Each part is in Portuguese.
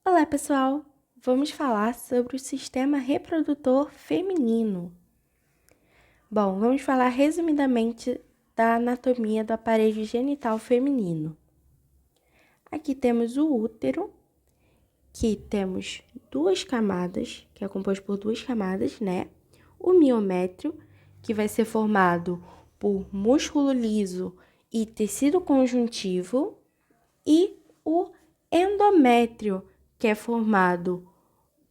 Olá, pessoal! Vamos falar sobre o sistema reprodutor feminino. Bom, vamos falar resumidamente da anatomia do aparelho genital feminino. Aqui temos o útero, que temos duas camadas, que é composto por duas camadas, né? O miométrio, que vai ser formado por músculo liso e tecido conjuntivo, e o endométrio, que é formado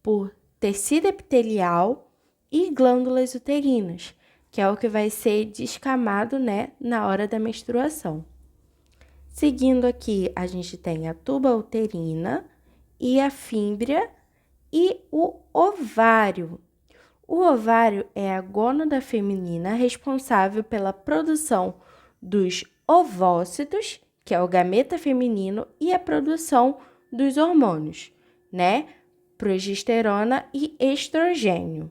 por tecido epitelial e glândulas uterinas, que é o que vai ser descamado, né, na hora da menstruação. Seguindo aqui, a gente tem a tuba uterina e a fímbria e o ovário. O ovário é a gônada feminina responsável pela produção dos ovócitos, que é o gameta feminino, e a produção dos hormônios, né? Progesterona e estrogênio.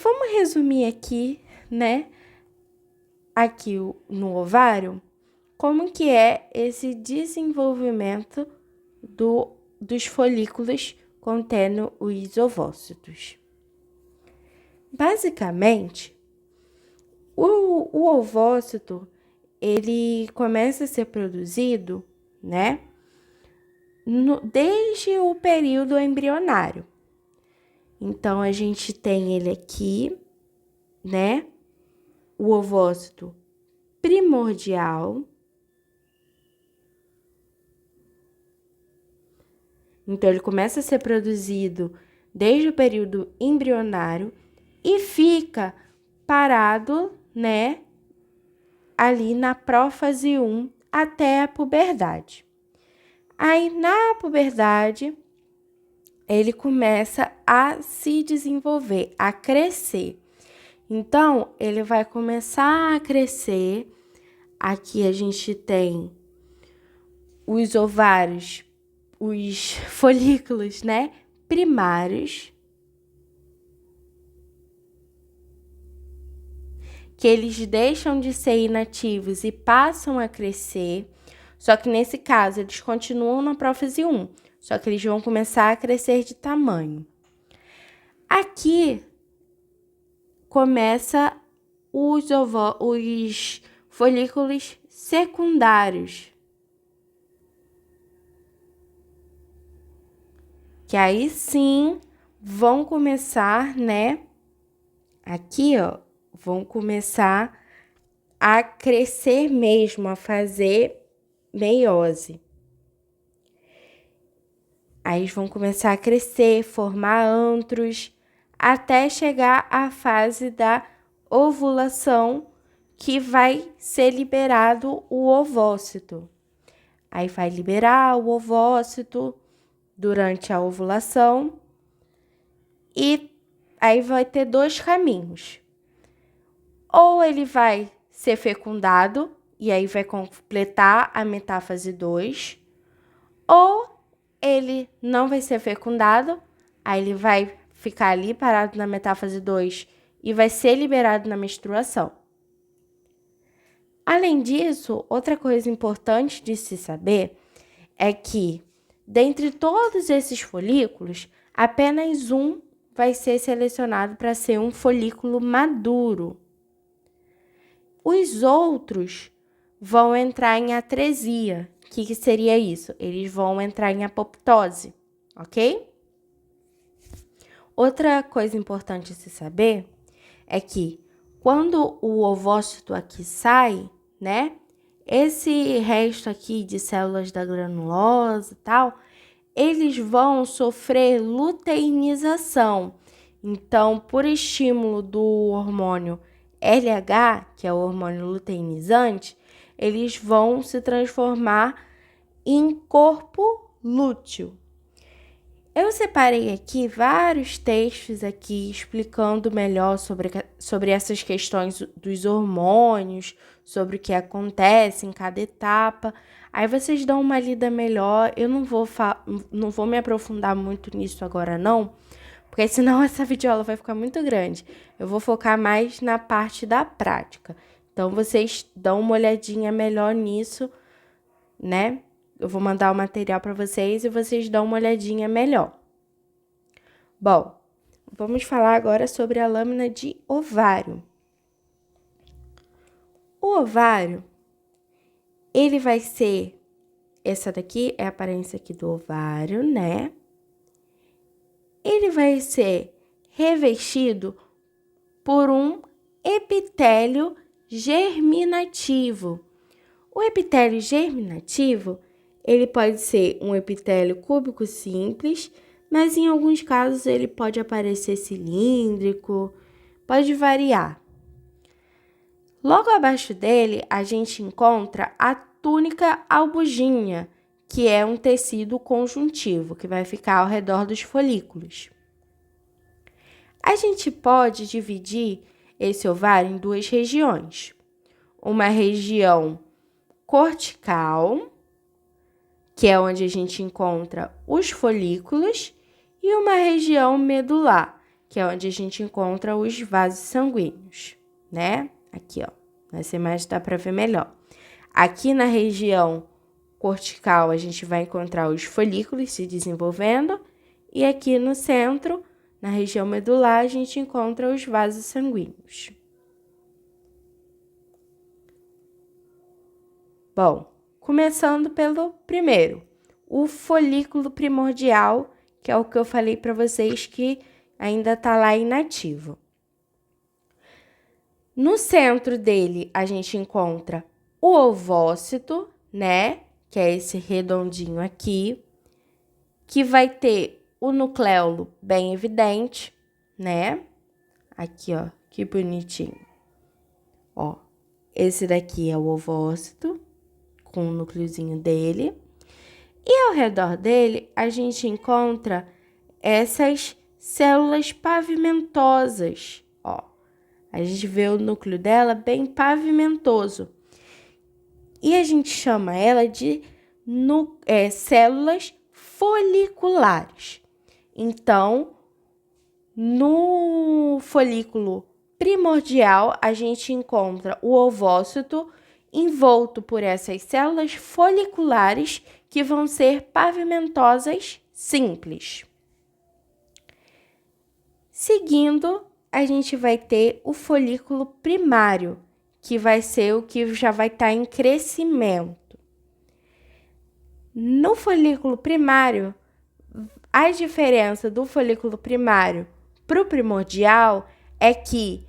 Vamos resumir aqui, né? Aqui no ovário, como que é esse desenvolvimento dos folículos contendo os ovócitos. Basicamente, o ovócito, ele começa a ser produzido, né, desde o período embrionário. Então, a gente tem ele aqui, né, o ovócito primordial. Então, ele começa a ser produzido desde o período embrionário e fica parado, né, ali na prófase 1 até a puberdade. Aí, na puberdade, ele começa a se desenvolver, a crescer. Então, ele vai começar a crescer. Aqui a gente tem os ovários, os folículos, né, primários, que eles deixam de ser inativos e passam a crescer. Só que nesse caso, eles continuam na prófase 1, só que eles vão começar a crescer de tamanho. Aqui começa os folículos secundários, que aí sim vão começar, né? Aqui, ó, vão começar a crescer mesmo, a fazer meiose. Aí eles vão começar a crescer, formar antros, até chegar à fase da ovulação, que vai ser liberado o ovócito. Aí vai liberar o ovócito durante a ovulação e aí vai ter dois caminhos. Ou ele vai ser fecundado e aí vai completar a metáfase 2, ou ele não vai ser fecundado, aí ele vai ficar ali parado na metáfase 2 e vai ser liberado na menstruação. Além disso, outra coisa importante de se saber é que, dentre todos esses folículos, apenas um vai ser selecionado para ser um folículo maduro. Os outros vão entrar em atresia. O que seria isso? Eles vão entrar em apoptose, ok? Outra coisa importante se saber é que quando o ovócito aqui sai, né? Esse resto aqui de células da granulosa e tal, eles vão sofrer luteinização. Então, por estímulo do hormônio LH, que é o hormônio luteinizante, eles vão se transformar em corpo lúteo. Eu separei aqui vários textos aqui explicando melhor sobre essas questões dos hormônios, sobre o que acontece em cada etapa. Aí vocês dão uma lida melhor. Eu não vou me aprofundar muito nisso agora não, porque senão essa videoaula vai ficar muito grande. Eu vou focar mais na parte da prática. Então vocês dão uma olhadinha melhor nisso, né? Eu vou mandar o material para vocês e vocês dão uma olhadinha melhor. Bom, vamos falar agora sobre a lâmina de ovário. O ovário, ele vai ser, essa daqui é a aparência aqui do ovário, né? Ele vai ser revestido por um epitélio germinativo. O epitélio germinativo, ele pode ser um epitélio cúbico simples, mas em alguns casos ele pode aparecer cilíndrico, pode variar. Logo abaixo dele, a gente encontra a túnica albuginha, que é um tecido conjuntivo, que vai ficar ao redor dos folículos. A gente pode dividir esse ovário em duas regiões. Uma região cortical, que é onde a gente encontra os folículos, e uma região medular, que é onde a gente encontra os vasos sanguíneos, né? Aqui, ó, nessa imagem dá para ver melhor. Aqui na região cortical, a gente vai encontrar os folículos se desenvolvendo, e aqui no centro, na região medular, a gente encontra os vasos sanguíneos. Bom, começando pelo primeiro, o folículo primordial, que é o que eu falei para vocês que ainda está lá inativo. No centro dele, a gente encontra o ovócito, né? Que é esse redondinho aqui, que vai ter o nucleolo bem evidente, né? Aqui, ó, que bonitinho. Ó, esse daqui é o ovócito, com o núcleozinho dele. E ao redor dele, a gente encontra essas células pavimentosas, ó. A gente vê o núcleo dela bem pavimentoso. E a gente chama ela de células foliculares. Então, no folículo primordial, a gente encontra o ovócito envolto por essas células foliculares que vão ser pavimentosas simples. Seguindo, a gente vai ter o folículo primário, que vai ser o que já vai estar em crescimento. No folículo primário, a diferença do folículo primário para o primordial é que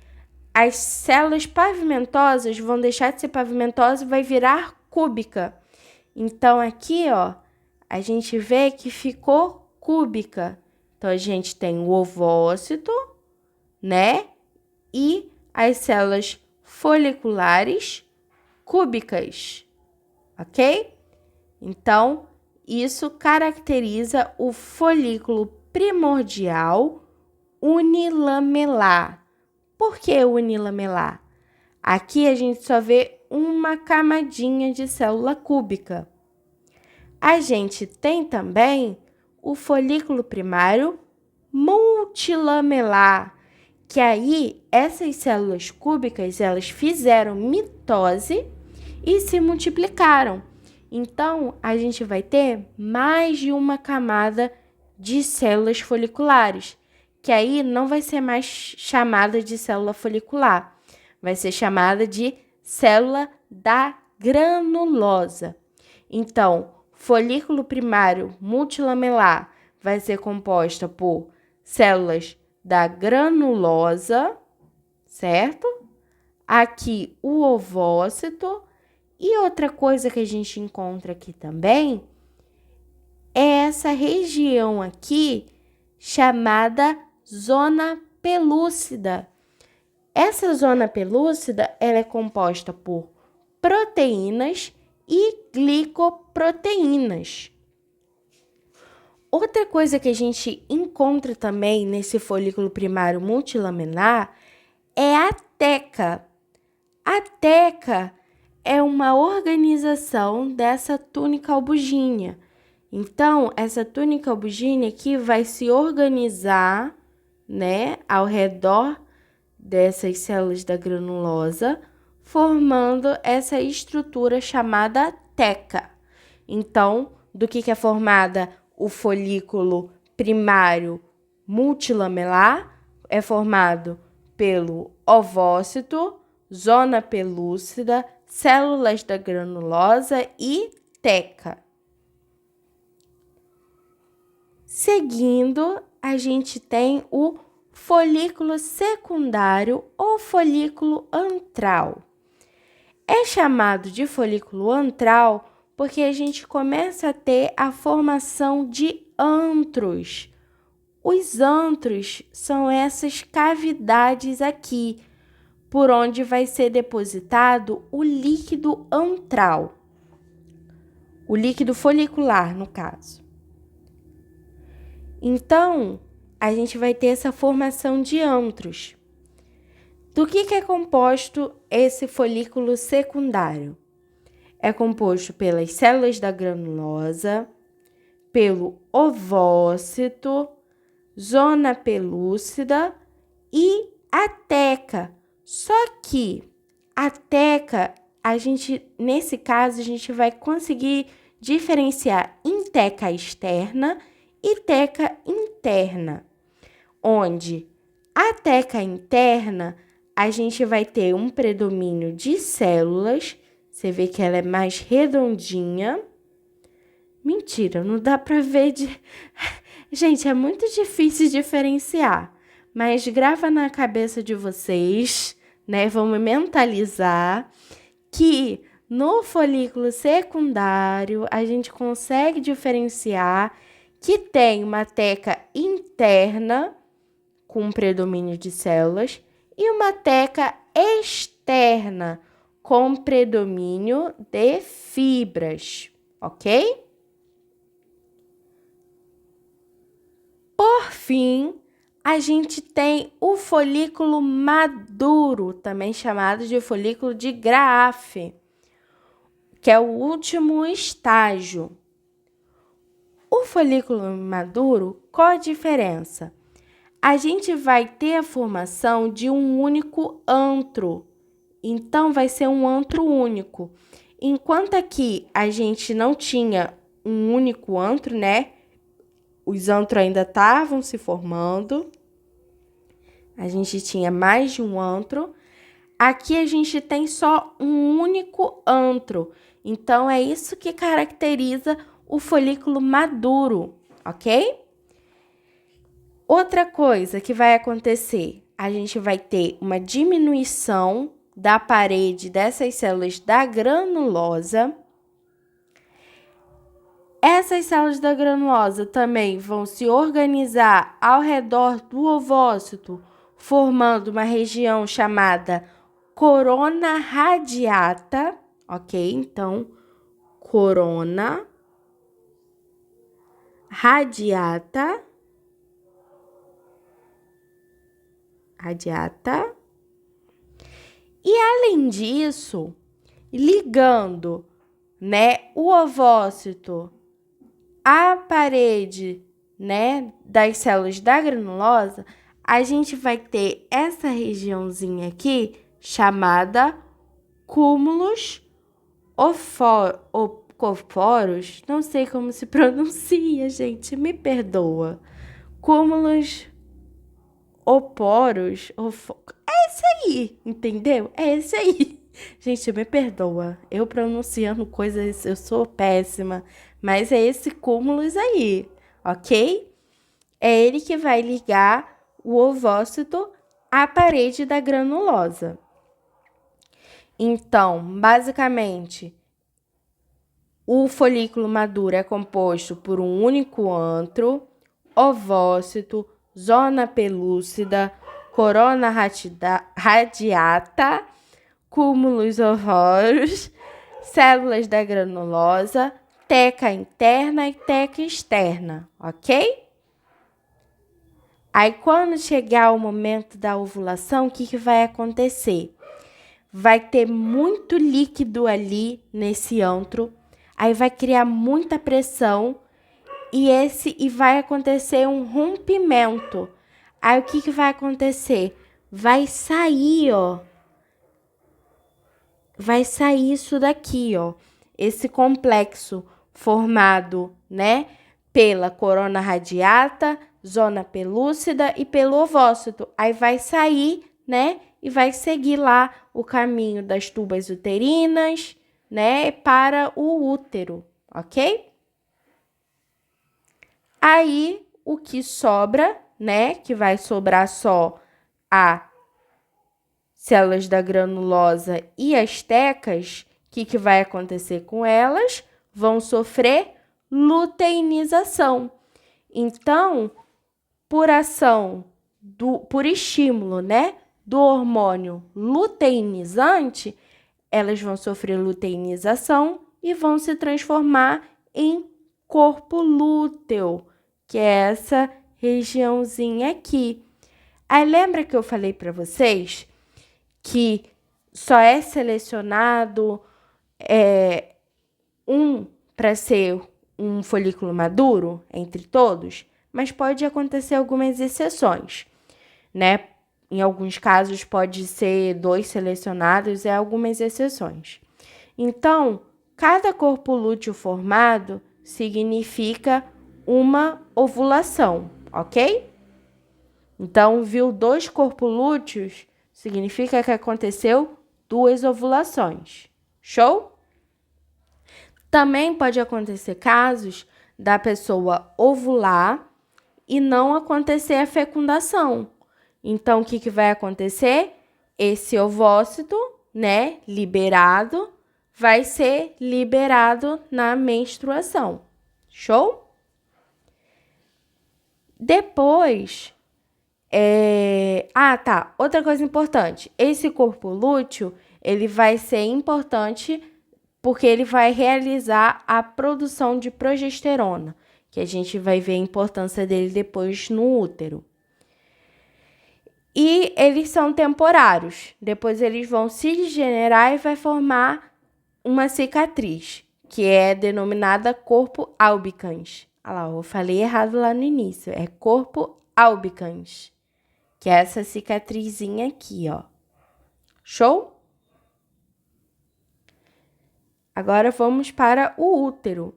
as células pavimentosas vão deixar de ser pavimentosas e vai virar cúbica. Então, aqui, ó, a gente vê que ficou cúbica. Então, a gente tem o ovócito, né? E as células foliculares cúbicas, ok? Então, isso caracteriza o folículo primordial unilamelar. Por que unilamelar? Aqui a gente só vê uma camadinha de célula cúbica. A gente tem também o folículo primário multilamelar, que aí essas células cúbicas, elas fizeram mitose e se multiplicaram. Então, a gente vai ter mais de uma camada de células foliculares, que aí não vai ser mais chamada de célula folicular, vai ser chamada de célula da granulosa. Então, folículo primário multilamelar vai ser composta por células da granulosa, certo? Aqui o ovócito. E outra coisa que a gente encontra aqui também é essa região aqui chamada zona pelúcida. Essa zona pelúcida, ela é composta por proteínas e glicoproteínas. Outra coisa que a gente encontra também nesse folículo primário multilaminar é a teca. A teca é uma organização dessa túnica albuginha. Então, essa túnica albuginha aqui vai se organizar, né, ao redor dessas células da granulosa, formando essa estrutura chamada teca. Então, do que é formada o folículo primário multilamelar? É formado pelo ovócito, zona pelúcida, células da granulosa e teca. Seguindo, a gente tem o folículo secundário ou folículo antral. É chamado de folículo antral porque a gente começa a ter a formação de antros. Os antros são essas cavidades aqui, por onde vai ser depositado o líquido antral, o líquido folicular, no caso. Então, a gente vai ter essa formação de antros. Do que é composto esse folículo secundário? É composto pelas células da granulosa, pelo ovócito, zona pelúcida e a teca. Só que a teca, nesse caso, a gente vai conseguir diferenciar em teca externa e teca interna, onde a teca interna a gente vai ter um predomínio de células. Você vê que ela é mais redondinha. Mentira, não dá para ver Gente, é muito difícil diferenciar, mas grava na cabeça de vocês, né? Vamos mentalizar que no folículo secundário a gente consegue diferenciar que tem uma teca interna com predomínio de células e uma teca externa com predomínio de fibras, ok? Por fim, a gente tem o folículo maduro, também chamado de folículo de Graafe, que é o último estágio. O folículo maduro, qual a diferença? A gente vai ter a formação de um único antro. Então, vai ser um antro único. Enquanto aqui a gente não tinha um único antro, né? Os antros ainda estavam se formando. A gente tinha mais de um antro. Aqui a gente tem só um único antro. Então, é isso que caracteriza o folículo maduro, ok? Outra coisa que vai acontecer, a gente vai ter uma diminuição da parede dessas células da granulosa. Essas células da granulosa também vão se organizar ao redor do ovócito, formando uma região chamada corona radiata, ok? Então, corona radiata. E além disso, ligando, né, o ovócito à parede, né, das células da granulosa, a gente vai ter essa regiãozinha aqui chamada cúmulos oporos, não sei como se pronuncia, gente, me perdoa. Cúmulos oporos, é esse aí, entendeu? É esse aí. Gente, me perdoa, eu pronunciando coisas, eu sou péssima, mas é esse cúmulos aí, ok? É ele que vai ligar o ovócito à parede da granulosa. Então, basicamente, o folículo maduro é composto por um único antro, ovócito, zona pelúcida, corona radiata, cúmulos ovoros, células da granulosa, teca interna e teca externa, ok? Aí, quando chegar o momento da ovulação, o que vai acontecer? Vai ter muito líquido ali nesse antro, aí vai criar muita pressão e vai acontecer um rompimento. Aí, o que vai acontecer? Vai sair, ó. Vai sair isso daqui, ó. Esse complexo formado, né, pela corona radiata, zona pelúcida e pelo ovócito. Aí vai sair, né, e vai seguir lá o caminho das tubas uterinas, né, para o útero, ok? Aí, o que sobra, né, que vai sobrar só a células da granulosa e as tecas, o que vai acontecer com elas? Vão sofrer luteinização. Então, por ação, por estímulo, né, do hormônio luteinizante, elas vão sofrer luteinização e vão se transformar em corpo lúteo, que é essa regiãozinha aqui. Aí lembra que eu falei para vocês que só é selecionado um para ser um folículo maduro entre todos, mas pode acontecer algumas exceções, né? Em alguns casos pode ser 2 selecionados e algumas exceções. Então, cada corpo lúteo formado significa uma ovulação, ok? Então, viu 2 corpos lúteos, significa que aconteceu 2 ovulações. Show? Também pode acontecer casos da pessoa ovular e não acontecer a fecundação. Então, o que vai acontecer? Esse ovócito, né, liberado, vai ser liberado na menstruação. Show? Depois, outra coisa importante. Esse corpo lúteo, ele vai ser importante porque ele vai realizar a produção de progesterona, que a gente vai ver a importância dele depois no útero. E eles são temporários. Depois eles vão se degenerar e vai formar uma cicatriz, que é denominada corpo albicans. Olha lá, eu falei errado lá no início. É corpo albicans, que é essa cicatrizinha aqui, ó. Show? Agora vamos para o útero.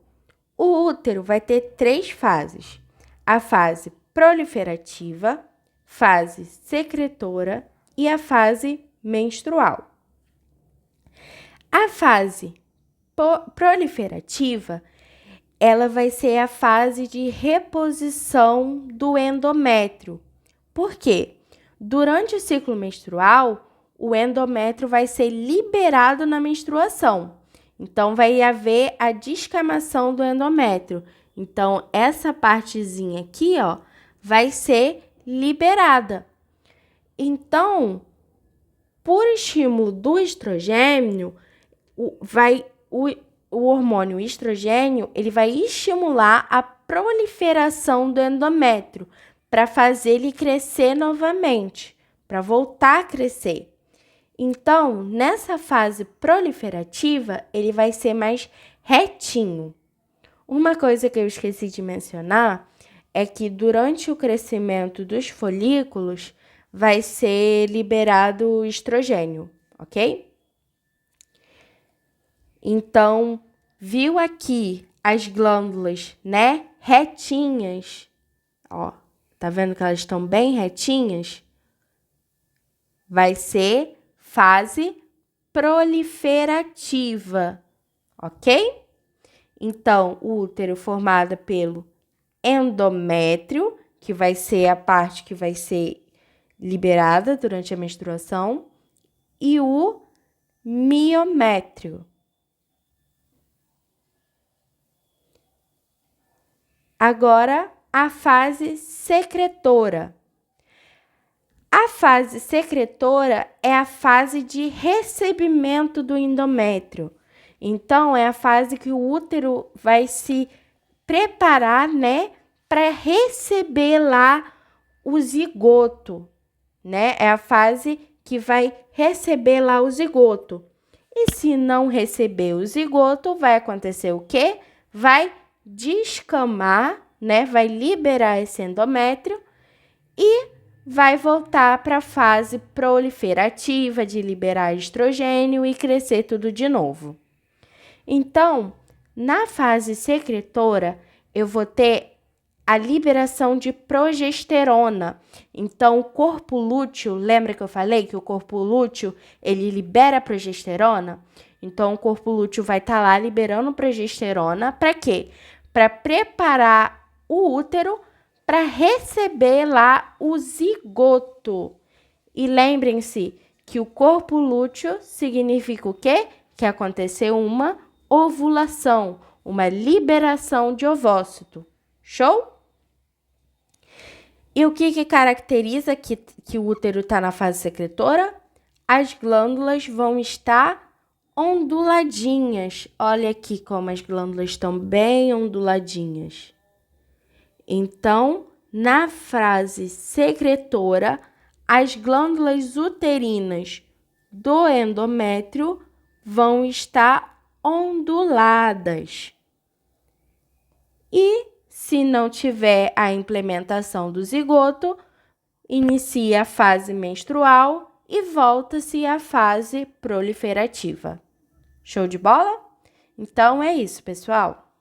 O útero vai ter 3 fases. A fase proliferativa, fase secretora e a fase menstrual. A fase proliferativa, ela vai ser a fase de reposição do endométrio. Por quê? Durante o ciclo menstrual, o endométrio vai ser liberado na menstruação. Então, vai haver a descamação do endométrio. Então, essa partezinha aqui, ó, vai ser liberada. Então, por estímulo do estrogênio, o hormônio estrogênio, ele vai estimular a proliferação do endométrio para fazer ele crescer novamente, para voltar a crescer. Então, nessa fase proliferativa, ele vai ser mais retinho. Uma coisa que eu esqueci de mencionar é que durante o crescimento dos folículos vai ser liberado o estrogênio, ok? Então, viu aqui as glândulas, né, retinhas? Ó, tá vendo que elas estão bem retinhas? Vai ser fase proliferativa, ok? Então, o útero formado pelo endométrio, que vai ser a parte que vai ser liberada durante a menstruação, e o miométrio. Agora, a fase secretora. A fase secretora é a fase de recebimento do endométrio. Então, é a fase que o útero vai se preparar, né, para receber lá o zigoto, né? É a fase que vai receber lá o zigoto. E se não receber o zigoto, vai acontecer o quê? Vai descamar, né? Vai liberar esse endométrio e vai voltar para a fase proliferativa de liberar estrogênio e crescer tudo de novo. Então, Na fase secretora, eu vou ter a liberação de progesterona. Então, o corpo lúteo, lembra que eu falei que o corpo lúteo, ele libera progesterona? Então, o corpo lúteo vai estar lá liberando progesterona. Para quê? Para preparar o útero para receber lá o zigoto. E lembrem-se que o corpo lúteo significa o quê? Que aconteceu uma ovulação, uma liberação de ovócito. Show? E o que caracteriza que o útero está na fase secretora? As glândulas vão estar onduladinhas. Olha aqui como as glândulas estão bem onduladinhas. Então, na fase secretora, as glândulas uterinas do endométrio vão estar onduladas. E se não tiver a implementação do zigoto, inicia a fase menstrual e volta-se à fase proliferativa. Show de bola? Então é isso, pessoal.